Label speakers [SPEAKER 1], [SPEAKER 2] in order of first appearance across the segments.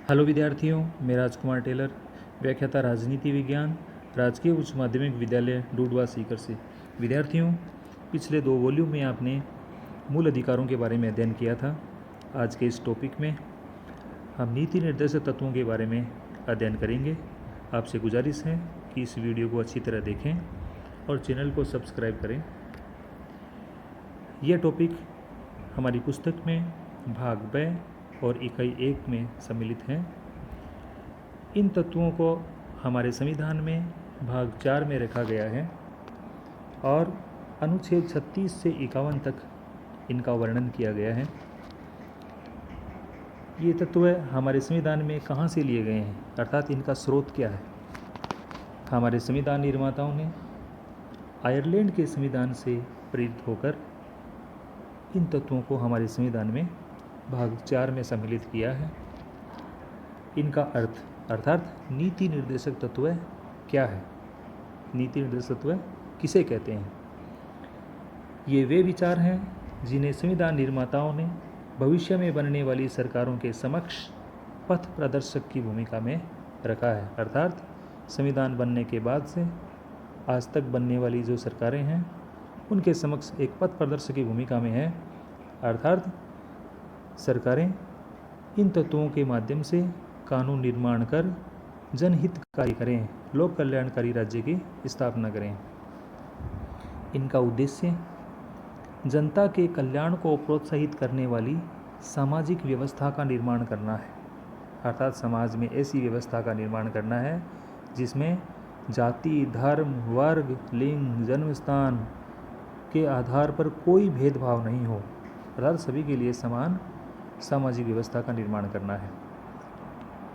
[SPEAKER 1] Hello विद्यार्थियों, मैं राजकुमार Taylor, व्याख्याता राजनीति विज्ञान, राजकीय उच्च माध्यमिक विद्यालय डूडवा सीकर से। विद्यार्थियों, पिछले 2 वॉल्यूम में आपने मूल अधिकारों के बारे में अध्ययन किया था। आज के इस टॉपिक में हम नीति निर्देशक तत्वों के बारे में अध्ययन करेंगे। आपसे गुजारिश है कि इस वीडियो को अच्छी तरह देखें और चैनल को सब्सक्राइब करें। यह टॉपिक हमारी पुस्तक में भाग ब और इकाई 1 में सम्मिलित हैं। इन तत्वों को हमारे संविधान में भाग 4 में रखा गया है और अनुच्छेद 36 से 51 तक इनका वर्णन किया गया है। ये तत्व हमारे संविधान में कहाँ से लिए गए हैं, अर्थात इनका स्रोत क्या है। हमारे संविधान निर्माताओं ने आयरलैंड के संविधान से प्रेरित होकर इन तत्वों को हमारे संविधान में भाग 4 में सम्मिलित किया है। इनका अर्थ अर्थात नीति निर्देशक तत्व क्या है, नीति निर्देशक तत्व किसे कहते हैं। ये वे विचार हैं जिन्हें संविधान निर्माताओं ने भविष्य में बनने वाली सरकारों के समक्ष पथ प्रदर्शक की भूमिका में रखा है। अर्थात संविधान बनने के बाद से आज तक बनने वाली जो सरकारें हैं उनके समक्ष एक पथ प्रदर्शक की भूमिका में है। अर्थात सरकारें इन तत्वों के माध्यम से कानून निर्माण कर जनहित कार्य करें, लोक कल्याणकारी राज्य की स्थापना करें। इनका उद्देश्य जनता के कल्याण को प्रोत्साहित करने वाली सामाजिक व्यवस्था का निर्माण करना है। अर्थात समाज में ऐसी व्यवस्था का निर्माण करना है जिसमें जाति, धर्म, वर्ग, लिंग, जन्मस्थान के आधार पर कोई भेदभाव नहीं हो, अर्थात सभी के लिए समान सामाजिक व्यवस्था का निर्माण करना है।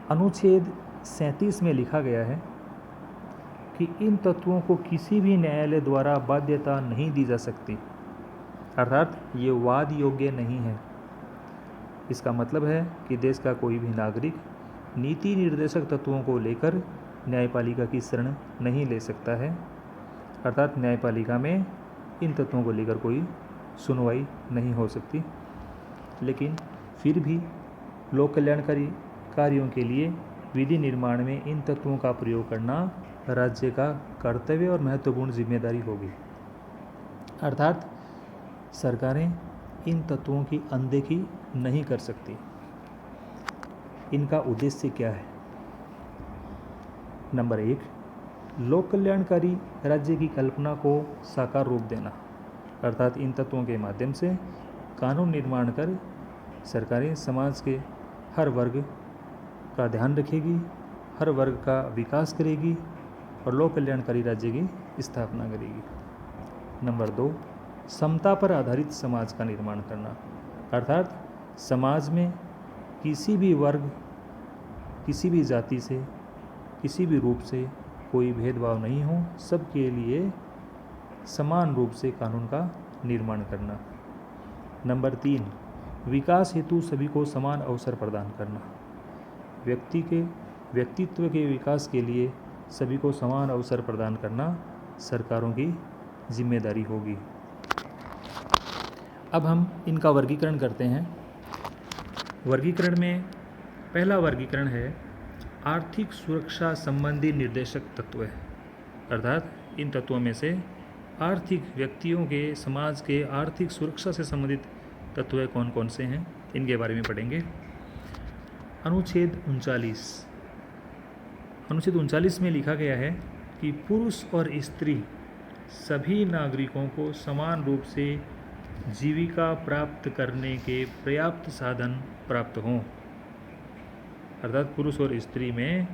[SPEAKER 1] अनुच्छेद 37 में लिखा गया है कि इन तत्वों को किसी भी न्यायालय द्वारा बाध्यता नहीं दी जा सकती, अर्थात ये वाद योग्य नहीं है। इसका मतलब है कि देश का कोई भी नागरिक नीति निर्देशक तत्वों को लेकर न्यायपालिका की शरण नहीं ले सकता है। अर्थात न्यायपालिका में इन तत्वों को लेकर कोई सुनवाई नहीं हो सकती। लेकिन फिर भी लोक कल्याणकारी कार्यों के लिए विधि निर्माण में इन तत्वों का प्रयोग करना राज्य का कर्तव्य और महत्वपूर्ण जिम्मेदारी होगी। अर्थात सरकारें इन तत्वों की अनदेखी नहीं कर सकती। इनका उद्देश्य क्या है? नंबर 1, लोक कल्याणकारी राज्य की कल्पना को साकार रूप देना। अर्थात इन तत्वों के माध्यम से कानून निर्माण कर सरकारें समाज के हर वर्ग का ध्यान रखेगी, हर वर्ग का विकास करेगी और लोक कल्याणकारी राज्य की स्थापना करेगी। नंबर 2, समता पर आधारित समाज का निर्माण करना। अर्थात समाज में किसी भी वर्ग, किसी भी जाति से, किसी भी रूप से कोई भेदभाव नहीं हो, सबके लिए समान रूप से कानून का निर्माण करना। नंबर 3, विकास हेतु सभी को समान अवसर प्रदान करना। व्यक्तित्व के विकास के लिए सभी को समान अवसर प्रदान करना सरकारों की जिम्मेदारी होगी। अब हम इनका वर्गीकरण करते हैं। वर्गीकरण में पहला वर्गीकरण है आर्थिक सुरक्षा संबंधी निर्देशक तत्व। अर्थात इन तत्वों में से आर्थिक व्यक्तियों के, समाज के आर्थिक सुरक्षा से संबंधित तत्व कौन कौन से हैं, इनके बारे में पढ़ेंगे। अनुच्छेद 39 में लिखा गया है कि पुरुष और स्त्री सभी नागरिकों को समान रूप से जीविका प्राप्त करने के पर्याप्त साधन प्राप्त हों। अर्थात पुरुष और स्त्री में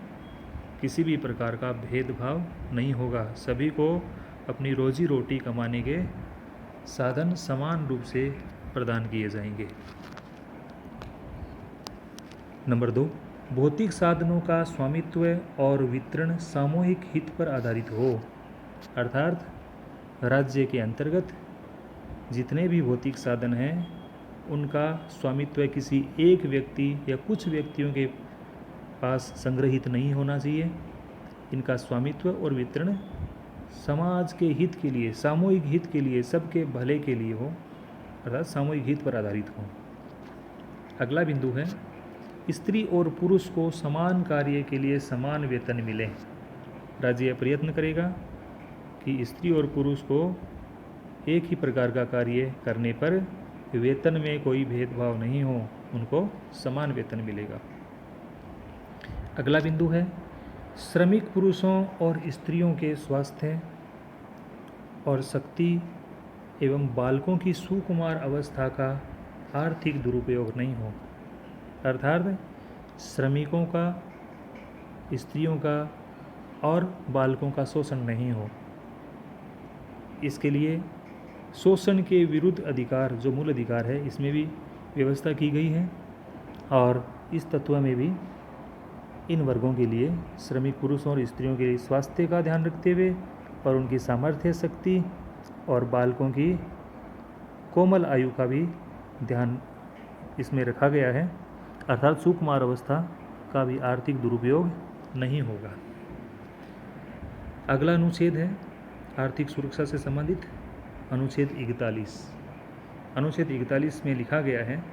[SPEAKER 1] किसी भी प्रकार का भेदभाव नहीं होगा, सभी को अपनी रोजी रोटी कमाने के साधन समान रूप से प्रदान किए जाएंगे। नंबर 2, भौतिक साधनों का स्वामित्व और वितरण सामूहिक हित पर आधारित हो। अर्थात राज्य के अंतर्गत जितने भी भौतिक साधन हैं उनका स्वामित्व किसी एक व्यक्ति या कुछ व्यक्तियों के पास संग्रहित नहीं होना चाहिए। इनका स्वामित्व और वितरण समाज के हित के लिए, सामूहिक हित के लिए, सबके भले के लिए हो, अर्थात सामूहिक हित पर आधारित हो। अगला बिंदु है स्त्री और पुरुष को समान कार्य के लिए समान वेतन मिले। राज्य प्रयत्न करेगा कि स्त्री और पुरुष को एक ही प्रकार का कार्य करने पर वेतन में कोई भेदभाव नहीं हो, उनको समान वेतन मिलेगा। अगला बिंदु है श्रमिक पुरुषों और स्त्रियों के स्वास्थ्य और शक्ति एवं बालकों की सुकुमार अवस्था का आर्थिक दुरुपयोग नहीं हो। अर्थात श्रमिकों का, स्त्रियों का और बालकों का शोषण नहीं हो। इसके लिए शोषण के विरुद्ध अधिकार, जो मूल अधिकार है, इसमें भी व्यवस्था की गई है और इस तत्व में भी इन वर्गों के लिए, श्रमिक पुरुषों और स्त्रियों के लिए स्वास्थ्य का ध्यान रखते हुए और उनकी सामर्थ्य शक्ति और बालकों की कोमल आयु का भी ध्यान इसमें रखा गया है। अर्थात सुकुमार अवस्था का भी आर्थिक दुरुपयोग नहीं होगा। अगला अनुच्छेद है आर्थिक सुरक्षा से संबंधित अनुच्छेद 41। अनुच्छेद 41 में लिखा गया है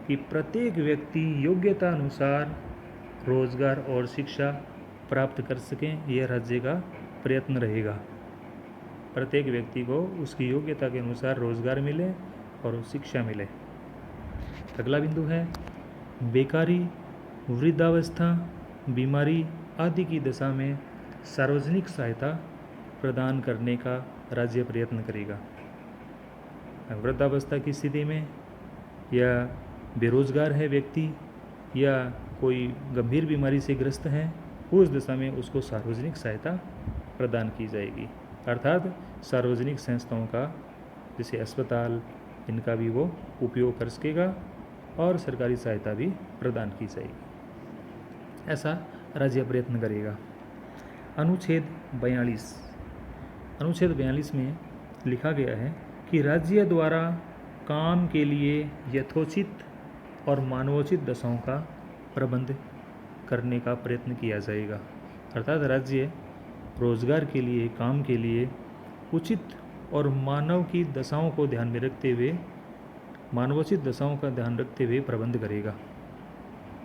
[SPEAKER 1] कि प्रत्येक व्यक्ति योग्यता अनुसार रोजगार और शिक्षा प्राप्त कर सकें, यह राज्य का प्रयत्न रहेगा। प्रत्येक व्यक्ति को उसकी योग्यता के अनुसार रोजगार मिले और शिक्षा मिले। अगला बिंदु है बेकारी, वृद्धावस्था, बीमारी आदि की दशा में सार्वजनिक सहायता प्रदान करने का राज्य प्रयत्न करेगा। वृद्धावस्था की स्थिति में या बेरोजगार है व्यक्ति या कोई गंभीर बीमारी से ग्रस्त है, उस दशा में उसको सार्वजनिक सहायता प्रदान की जाएगी। अर्थात सार्वजनिक संस्थाओं का, जैसे अस्पताल, इनका भी वो उपयोग कर सकेगा और सरकारी सहायता भी प्रदान की जाएगी। ऐसा राज्य प्रयत्न करेगा। अनुच्छेद 42। अनुच्छेद 42 में लिखा गया है कि राज्य द्वारा काम के लिए यथोचित और मानवोचित दशाओं का प्रबंध करने का प्रयत्न किया जाएगा। अर्थात राज्य रोजगार के लिए, काम के लिए उचित और मानव की दशाओं को ध्यान में रखते हुए, मानवोचित दशाओं का ध्यान रखते हुए प्रबंध करेगा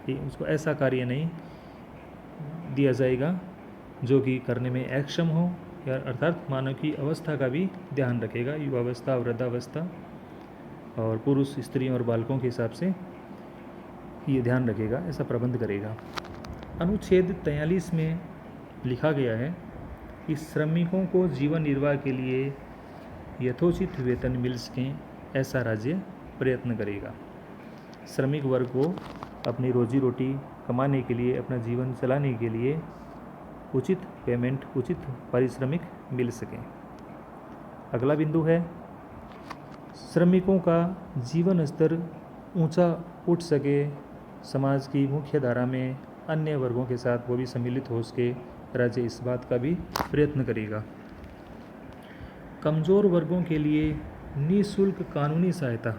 [SPEAKER 1] कि उसको ऐसा कार्य नहीं दिया जाएगा जो कि करने में अक्षम हो, या अर्थात मानव की अवस्था का भी ध्यान रखेगा। युवावस्था, वृद्धावस्था और पुरुष, स्त्री और बालकों के हिसाब से ये ध्यान रखेगा, ऐसा प्रबंध करेगा। अनुच्छेद 43 में लिखा गया है कि श्रमिकों को जीवन निर्वाह के लिए यथोचित वेतन मिल सकें, ऐसा राज्य प्रयत्न करेगा। श्रमिक वर्ग को अपनी रोजी रोटी कमाने के लिए, अपना जीवन चलाने के लिए उचित पेमेंट, उचित पारिश्रमिक मिल सकें। अगला बिंदु है श्रमिकों का जीवन स्तर ऊंचा उठ सके, समाज की मुख्य धारा में अन्य वर्गों के साथ वो भी सम्मिलित हो सके, राज्य इस बात का भी प्रयत्न करेगा। कमज़ोर वर्गों के लिए निःशुल्क कानूनी सहायता,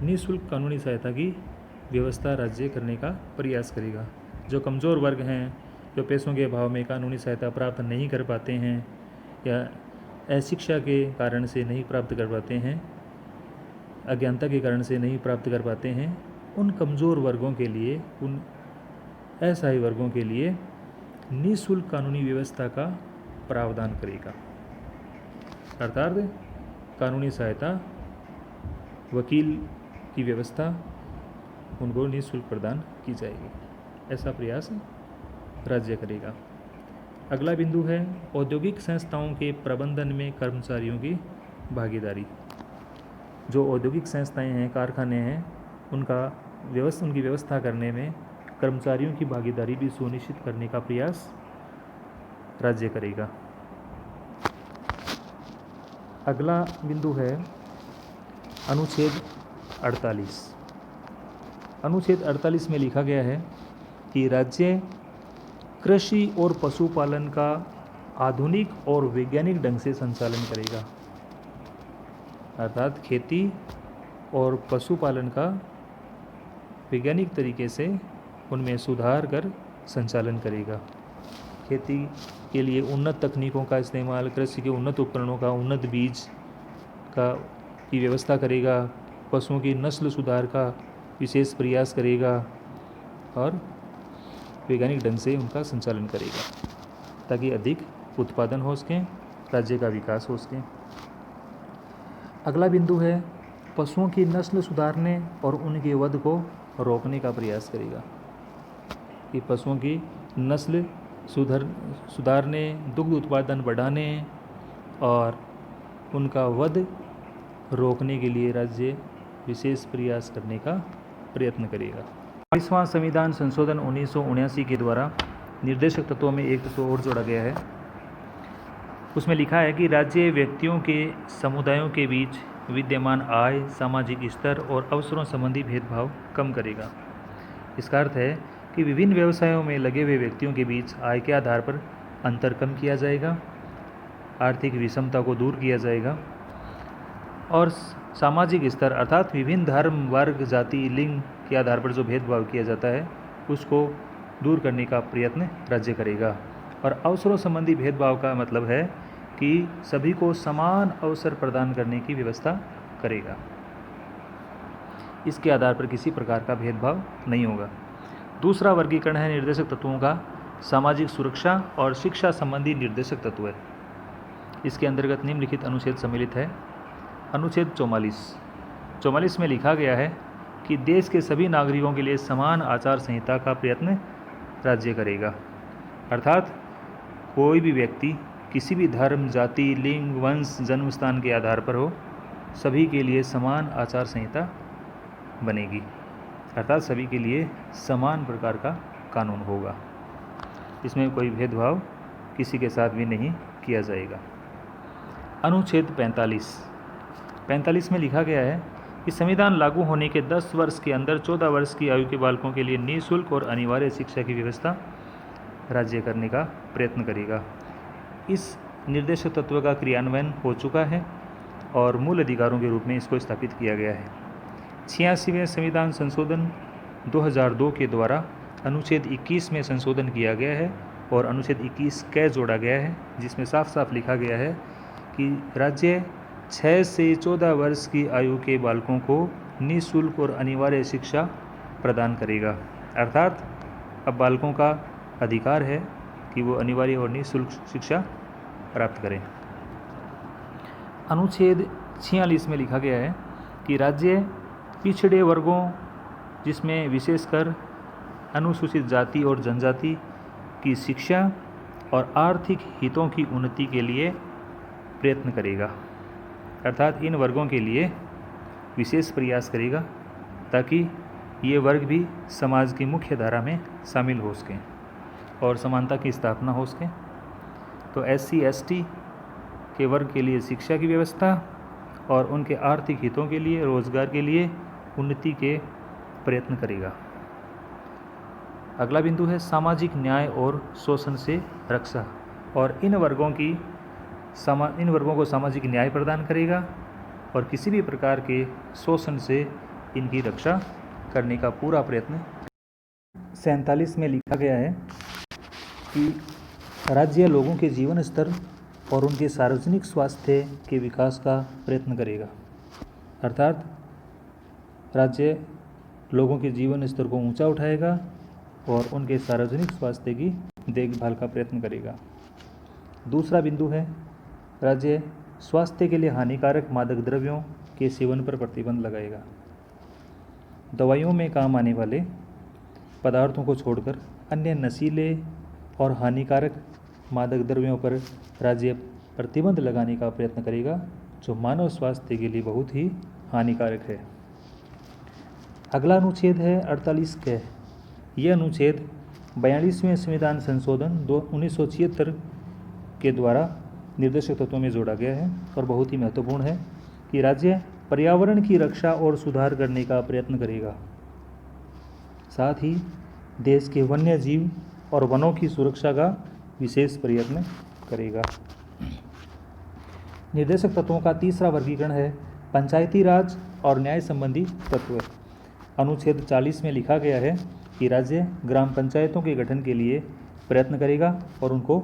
[SPEAKER 1] निःशुल्क कानूनी सहायता की व्यवस्था राज्य करने का प्रयास करेगा। जो कमज़ोर वर्ग हैं, जो पैसों के अभाव में कानूनी सहायता प्राप्त नहीं कर पाते हैं या अशिक्षा के कारण से नहीं प्राप्त कर पाते हैं, अज्ञानता के कारण से नहीं प्राप्त कर पाते हैं, उन कमज़ोर वर्गों के लिए, उन असहाय वर्गों के लिए निःशुल्क कानूनी व्यवस्था का प्रावधान करेगा। अर्थात कानूनी सहायता, वकील की व्यवस्था उनको निःशुल्क प्रदान की जाएगी। ऐसा प्रयास राज्य करेगा। अगला बिंदु है औद्योगिक संस्थाओं के प्रबंधन में कर्मचारियों की भागीदारी। जो औद्योगिक संस्थाएं हैं, कारखाने हैं, उनकी व्यवस्था करने में कर्मचारियों की भागीदारी भी सुनिश्चित करने का प्रयास राज्य करेगा। अगला बिंदु है अनुच्छेद 48। अनुच्छेद 48 में लिखा गया है कि राज्य कृषि और पशुपालन का आधुनिक और वैज्ञानिक ढंग से संचालन करेगा। अर्थात खेती और पशुपालन का वैज्ञानिक तरीके से उनमें सुधार कर संचालन करेगा। खेती के लिए उन्नत तकनीकों का इस्तेमाल, कृषि के उन्नत उपकरणों का, उन्नत बीज की व्यवस्था करेगा। पशुओं की नस्ल सुधार का विशेष प्रयास करेगा और वैज्ञानिक ढंग से उनका संचालन करेगा ताकि अधिक उत्पादन हो सके, राज्य का विकास हो सके। अगला बिंदु है पशुओं की नस्ल सुधारने और उनके वध को रोकने का प्रयास करेगा। कि पशुओं की नस्ल सुधारने, दुग्ध उत्पादन बढ़ाने और उनका वध रोकने के लिए राज्य विशेष प्रयास करने का प्रयत्न करेगा। 22वां संविधान संशोधन 1979 के द्वारा निर्देशक तत्वों में एक तत्व और जोड़ा गया है। उसमें लिखा है कि राज्य व्यक्तियों के समुदायों के बीच विद्यमान आय, सामाजिक स्तर और अवसरों संबंधी भेदभाव कम करेगा। इसका अर्थ है कि विभिन्न व्यवसायों में लगे हुए व्यक्तियों के बीच आय के आधार पर अंतर कम किया जाएगा, आर्थिक विषमता को दूर किया जाएगा और सामाजिक स्तर अर्थात विभिन्न धर्म, वर्ग, जाति, लिंग के आधार पर जो भेदभाव किया जाता है उसको दूर करने का प्रयत्न राज्य करेगा। और अवसरों संबंधी भेदभाव का मतलब है कि सभी को समान अवसर प्रदान करने की व्यवस्था करेगा। इसके आधार पर किसी प्रकार का भेदभाव नहीं होगा। दूसरा वर्गीकरण है निर्देशक तत्वों का सामाजिक सुरक्षा और शिक्षा संबंधी निर्देशक तत्व है। इसके अंतर्गत निम्नलिखित अनुच्छेद सम्मिलित है। अनुच्छेद 44 में लिखा गया है कि देश के सभी नागरिकों के लिए समान आचार संहिता का प्रयत्न राज्य करेगा। अर्थात कोई भी व्यक्ति किसी भी धर्म, जाति, लिंग, वंश, जन्म स्थान के आधार पर हो, सभी के लिए समान आचार संहिता बनेगी। अर्थात सभी के लिए समान प्रकार का कानून होगा। इसमें कोई भेदभाव किसी के साथ भी नहीं किया जाएगा। अनुच्छेद 45 में लिखा गया है कि संविधान लागू होने के 10 वर्ष के अंदर 14 वर्ष की आयु के बालकों के लिए निःशुल्क और अनिवार्य शिक्षा की व्यवस्था राज्य करने का प्रयत्न करेगा। इस निर्देशक तत्व का क्रियान्वयन हो चुका है और मूल अधिकारों के रूप में इसको स्थापित किया गया है। 86वें संविधान संशोधन 2002 के द्वारा अनुच्छेद 21 में संशोधन किया गया है और अनुच्छेद 21 कै जोड़ा गया है, जिसमें साफ साफ लिखा गया है कि राज्य 6 से 14 वर्ष की आयु के बालकों को निःशुल्क और अनिवार्य शिक्षा प्रदान करेगा। अर्थात अब बालकों का अधिकार है कि वो अनिवार्य और निःशुल्क शिक्षा प्राप्त करें। अनुच्छेद 46 में लिखा गया है कि राज्य पिछड़े वर्गों, जिसमें विशेषकर अनुसूचित जाति और जनजाति की शिक्षा और आर्थिक हितों की उन्नति के लिए प्रयत्न करेगा। अर्थात इन वर्गों के लिए विशेष प्रयास करेगा ताकि ये वर्ग भी समाज की मुख्य धारा में शामिल हो सकें और समानता की स्थापना हो सके। तो SC ST के वर्ग के लिए शिक्षा की व्यवस्था और उनके आर्थिक हितों के लिए, रोजगार के लिए उन्नति के प्रयत्न करेगा। अगला बिंदु है सामाजिक न्याय और शोषण से रक्षा, और इन वर्गों को सामाजिक न्याय प्रदान करेगा और किसी भी प्रकार के शोषण से इनकी रक्षा करने का पूरा प्रयत्न। 47 में लिखा गया है कि राज्य लोगों के जीवन स्तर और उनके सार्वजनिक स्वास्थ्य के विकास का प्रयत्न करेगा। अर्थात राज्य लोगों के जीवन स्तर को ऊंचा उठाएगा और उनके सार्वजनिक स्वास्थ्य की देखभाल का प्रयत्न करेगा। दूसरा बिंदु है राज्य स्वास्थ्य के लिए हानिकारक मादक द्रव्यों के सेवन पर प्रतिबंध लगाएगा। दवाइयों में काम आने वाले पदार्थों को छोड़कर अन्य नशीले और हानिकारक मादक द्रव्यों पर राज्य प्रतिबंध लगाने का प्रयत्न करेगा, जो मानव स्वास्थ्य के लिए बहुत ही हानिकारक है। अगला अनुच्छेद है 48 कै। यह अनुच्छेद 42वें संविधान संशोधन 1976 के द्वारा निर्देशक तत्वों में जोड़ा गया है और बहुत ही महत्वपूर्ण है कि राज्य पर्यावरण की रक्षा और सुधार करने का प्रयत्न करेगा। साथ ही देश के वन्य जीव और वनों की सुरक्षा का विशेष प्रयत्न करेगा। निर्देशक तत्वों का तीसरा वर्गीकरण है पंचायती राज और न्याय संबंधी तत्व। अनुच्छेद 40 में लिखा गया है कि राज्य ग्राम पंचायतों के गठन के लिए प्रयत्न करेगा और उनको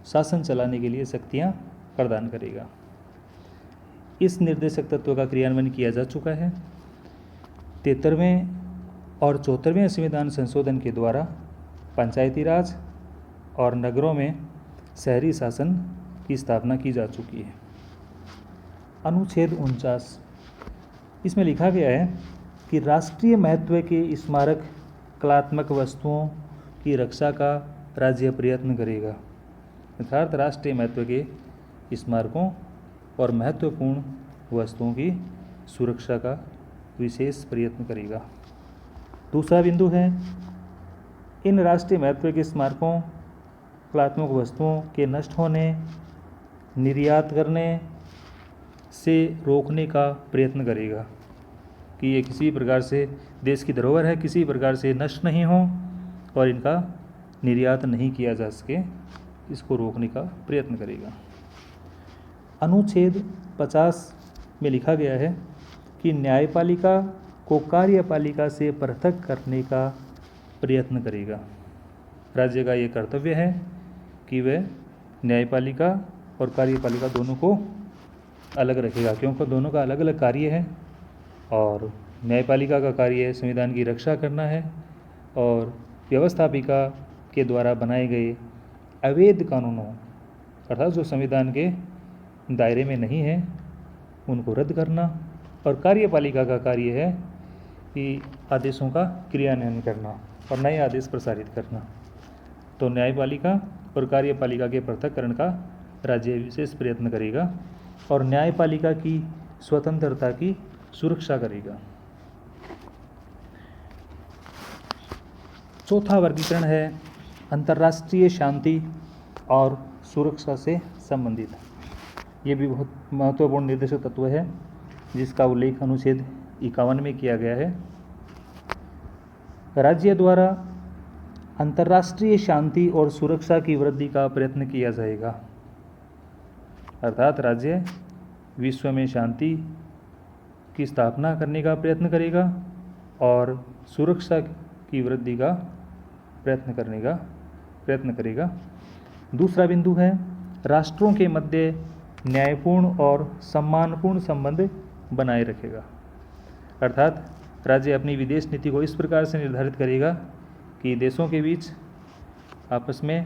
[SPEAKER 1] शासन चलाने के लिए शक्तियां प्रदान करेगा। इस निर्देशक तत्व का क्रियान्वयन किया जा चुका है। 73वें और 74वें संविधान संशोधन के द्वारा पंचायती राज और नगरों में शहरी शासन की स्थापना की जा चुकी है। अनुच्छेद 49, इसमें लिखा गया है कि राष्ट्रीय महत्व के स्मारक कलात्मक वस्तुओं की रक्षा का राज्य प्रयत्न करेगा। अर्थात राष्ट्रीय महत्व के स्मारकों और महत्वपूर्ण वस्तुओं की सुरक्षा का विशेष प्रयत्न करेगा। दूसरा बिंदु है, इन राष्ट्रीय महत्व के स्मारकों कलात्मक वस्तुओं के नष्ट होने, निर्यात करने से रोकने का प्रयत्न करेगा कि ये किसी प्रकार से देश की धरोहर है, किसी प्रकार से नष्ट नहीं हो और इनका निर्यात नहीं किया जा सके, इसको रोकने का प्रयत्न करेगा। अनुच्छेद 50 में लिखा गया है कि न्यायपालिका को कार्यपालिका से पृथक करने का प्रयत्न करेगा। राज्य का ये कर्तव्य है कि वह न्यायपालिका और कार्यपालिका दोनों को अलग रखेगा, क्योंकि दोनों का अलग अलग कार्य है और न्यायपालिका का कार्य संविधान की रक्षा करना है और व्यवस्थापिका के द्वारा बनाए गए अवैध कानूनों अर्थात जो संविधान के दायरे में नहीं है उनको रद्द करना, और कार्यपालिका का कार्य है कि आदेशों का क्रियान्वयन करना और नए आदेश प्रसारित करना। तो न्यायपालिका और कार्यपालिका के पृथक्करण का राज्य विशेष प्रयत्न करेगा और न्यायपालिका की स्वतंत्रता की सुरक्षा करेगा। चौथा वर्गीकरण है अंतर्राष्ट्रीय शांति और सुरक्षा से संबंधित। ये भी बहुत महत्वपूर्ण निर्देशक तत्व है जिसका उल्लेख अनुच्छेद 51 में किया गया है। राज्य द्वारा अंतर्राष्ट्रीय शांति और सुरक्षा की वृद्धि का प्रयत्न किया जाएगा। अर्थात राज्य विश्व में शांति की स्थापना करने का प्रयत्न करेगा और सुरक्षा की वृद्धि का प्रयत्न करेगा। दूसरा बिंदु है, राष्ट्रों के मध्य न्यायपूर्ण और सम्मानपूर्ण संबंध बनाए रखेगा। अर्थात राज्य अपनी विदेश नीति को इस प्रकार से निर्धारित करेगा कि देशों के बीच आपस में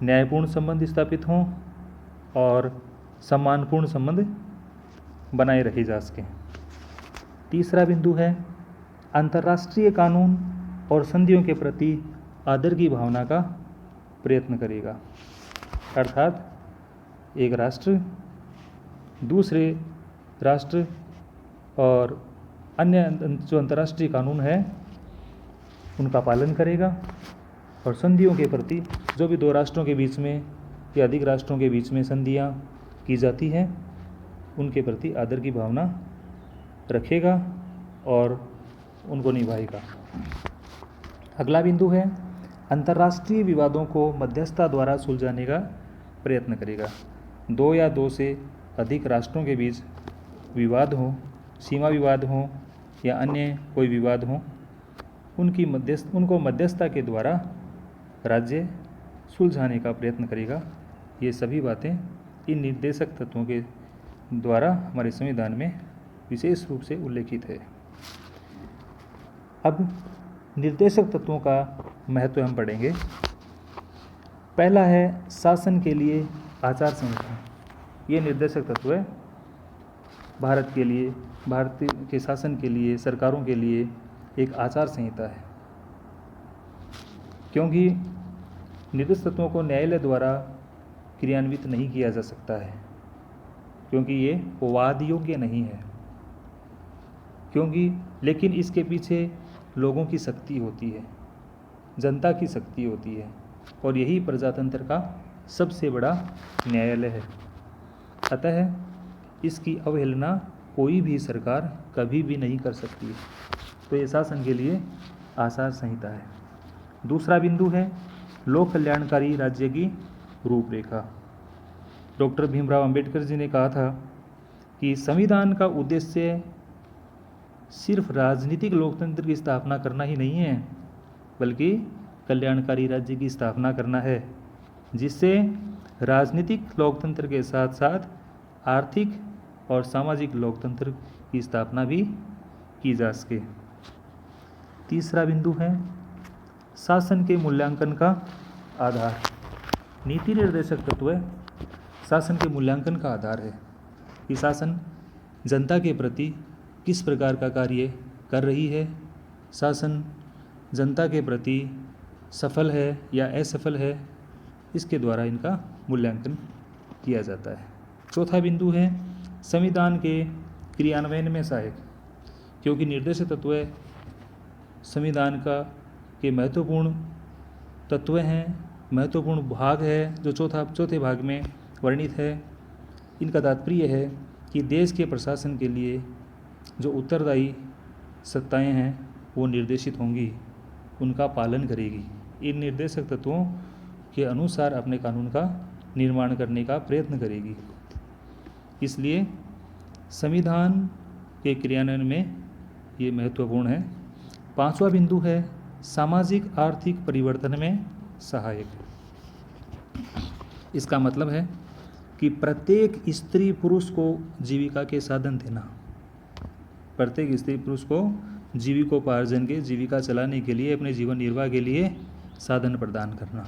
[SPEAKER 1] न्यायपूर्ण संबंध स्थापित हों और सम्मानपूर्ण संबंध बनाए रखे जा सकें। तीसरा बिंदु है, अंतर्राष्ट्रीय कानून और संधियों के प्रति आदर की भावना का प्रयत्न करेगा। अर्थात एक राष्ट्र दूसरे राष्ट्र और अन्य जो अंतर्राष्ट्रीय कानून है उनका पालन करेगा और संधियों के प्रति जो भी दो राष्ट्रों के बीच में या अधिक राष्ट्रों के बीच में संधियां की जाती हैं उनके प्रति आदर की भावना रखेगा और उनको निभाएगा। अगला बिंदु है, अंतर्राष्ट्रीय विवादों को मध्यस्थता द्वारा सुलझाने का प्रयत्न करेगा। दो या दो से अधिक राष्ट्रों के बीच विवाद हो, सीमा विवाद हो या अन्य कोई विवाद हो, उनको मध्यस्थता के द्वारा राज्य सुलझाने का प्रयत्न करेगा। ये सभी बातें इन निर्देशक तत्वों के द्वारा हमारे संविधान में विशेष रूप से उल्लेखित है। अब निर्देशक तत्वों का महत्व हम पढ़ेंगे। पहला है शासन के लिए आचार संहिता। ये निर्देशक तत्व है भारत के लिए, भारतीय के शासन के लिए, सरकारों के लिए एक आचार संहिता है, क्योंकि निर्देशक तत्वों को न्यायालय द्वारा क्रियान्वित नहीं किया जा सकता है, क्योंकि ये वाद योग्य नहीं है, लेकिन इसके पीछे लोगों की शक्ति होती है, जनता की शक्ति होती है और यही प्रजातंत्र का सबसे बड़ा न्यायालय है। अतः इसकी अवहेलना कोई भी सरकार कभी भी नहीं कर सकती है। तो ये शासन के लिए आचार संहिता है। दूसरा बिंदु है लोक कल्याणकारी राज्य की रूपरेखा। डॉक्टर भीमराव अंबेडकर जी ने कहा था कि संविधान का उद्देश्य सिर्फ राजनीतिक लोकतंत्र की स्थापना करना ही नहीं है, बल्कि कल्याणकारी राज्य की स्थापना करना है, जिससे राजनीतिक लोकतंत्र के साथ साथ आर्थिक और सामाजिक लोकतंत्र की स्थापना भी की जा सके। तीसरा बिंदु है शासन के मूल्यांकन का आधार। नीति निर्देशक तत्व शासन के मूल्यांकन का आधार है कि शासन जनता के प्रति किस प्रकार का कार्य कर रही है, शासन जनता के प्रति सफल है या असफल है, इसके द्वारा इनका मूल्यांकन किया जाता है। चौथा बिंदु है संविधान के क्रियान्वयन में सहायक, क्योंकि निर्देशक तत्व संविधान के महत्वपूर्ण तत्व हैं, महत्वपूर्ण भाग है जो चौथे भाग में वर्णित है। इनका तात्पर्य है कि देश के प्रशासन के लिए जो उत्तरदायी सत्ताएं हैं वो निर्देशित होंगी, उनका पालन करेगी, इन निर्देशक तत्वों के अनुसार अपने कानून का निर्माण करने का प्रयत्न करेगी। इसलिए संविधान के क्रियान्वयन में ये महत्वपूर्ण है। पांचवा बिंदु है सामाजिक आर्थिक परिवर्तन में सहायक। इसका मतलब है कि प्रत्येक स्त्री पुरुष को जीविका के साधन देना, प्रत्येक स्त्री पुरुष को जीविकोपार्जन के, जीविका चलाने के लिए, अपने जीवन निर्वाह के लिए साधन प्रदान करना।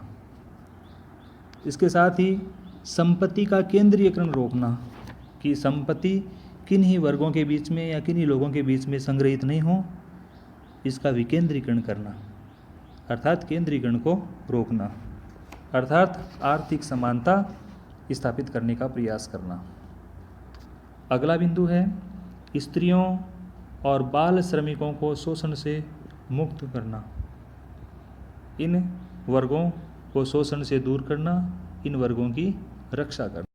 [SPEAKER 1] इसके साथ ही संपत्ति का केंद्रीयकरण रोकना, कि संपत्ति किन्हीं वर्गों के बीच में या किन्हीं लोगों के बीच में संग्रहित नहीं हो, इसका विकेंद्रीकरण करना, अर्थात केंद्रीकरण को रोकना, अर्थात आर्थिक समानता स्थापित करने का प्रयास करना। अगला बिंदु है स्त्रियों और बाल श्रमिकों को शोषण से मुक्त करना, इन वर्गों को शोषण से दूर करना, इन वर्गों की रक्षा करना।